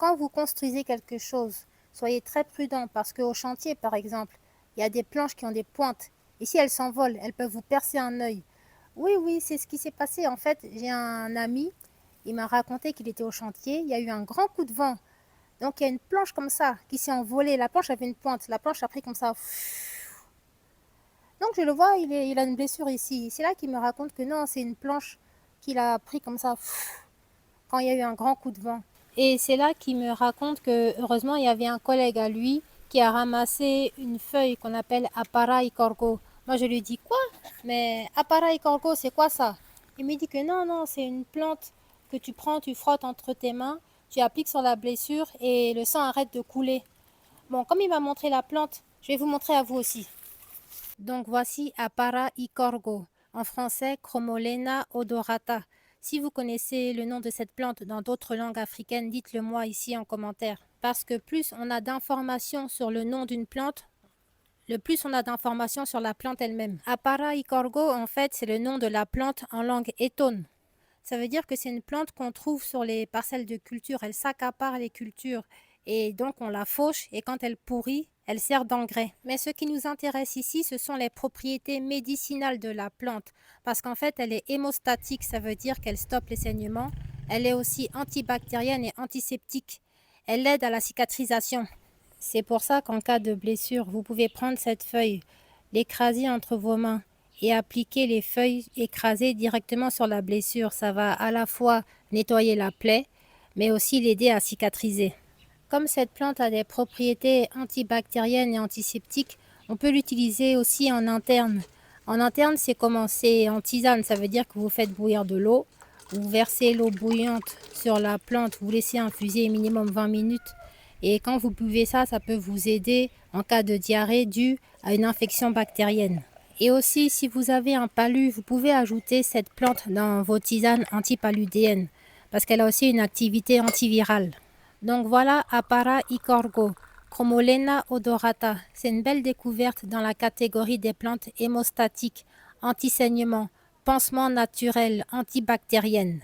quand vous construisez quelque chose, soyez très prudent parce qu'au chantier, par exemple, il y a des planches qui ont des pointes. Et si elles s'envolent, elles peuvent vous percer un œil. Oui, oui, c'est ce qui s'est passé. En fait, j'ai un ami, il m'a raconté qu'il était au chantier. Il y a eu un grand coup de vent. Donc, il y a une planche comme ça qui s'est envolée. La planche avait une pointe. La planche a pris comme ça. Donc, je le vois, il a une blessure ici. C'est là qu'il me raconte que non, c'est une planche qu'il a pris comme ça quand il y a eu un grand coup de vent. Et c'est là qu'il me raconte que heureusement il y avait un collègue à lui qui a ramassé une feuille qu'on appelle Apara Ikorgo. Moi je lui dis quoi? Mais Apara Ikorgo c'est quoi ça? Il me dit que non, non, c'est une plante que tu prends, tu frottes entre tes mains, tu appliques sur la blessure et le sang arrête de couler. Bon, comme il m'a montré la plante, je vais vous montrer à vous aussi. Donc voici Apara Ikorgo, en français Chromolena odorata. Si vous connaissez le nom de cette plante dans d'autres langues africaines, dites-le moi ici en commentaire. Parce que plus on a d'informations sur le nom d'une plante, le plus on a d'informations sur la plante elle-même. Apara Ikorgo, en fait, c'est le nom de la plante en langue étone. Ça veut dire que c'est une plante qu'on trouve sur les parcelles de culture. Elle s'accapare les cultures et donc on la fauche et quand elle pourrit, elle sert d'engrais. Mais ce qui nous intéresse ici, ce sont les propriétés médicinales de la plante parce qu'en fait, elle est hémostatique, ça veut dire qu'elle stoppe les saignements. Elle est aussi antibactérienne et antiseptique. Elle aide à la cicatrisation. C'est pour ça qu'en cas de blessure, vous pouvez prendre cette feuille, l'écraser entre vos mains et appliquer les feuilles écrasées directement sur la blessure. Ça va à la fois nettoyer la plaie, mais aussi l'aider à cicatriser. Comme cette plante a des propriétés antibactériennes et antiseptiques, on peut l'utiliser aussi en interne. En interne, c'est comment? C'est en tisane, ça veut dire que vous faites bouillir de l'eau, vous versez l'eau bouillante sur la plante, vous laissez infuser minimum 20 minutes. Et quand vous buvez ça, ça peut vous aider en cas de diarrhée due à une infection bactérienne. Et aussi, si vous avez un palu, vous pouvez ajouter cette plante dans vos tisanes antipaludéennes parce qu'elle a aussi une activité antivirale. Donc voilà Apara Ikorgo, Chromolena odorata. C'est une belle découverte dans la catégorie des plantes hémostatiques, anti-saignement, pansement naturel, antibactérienne.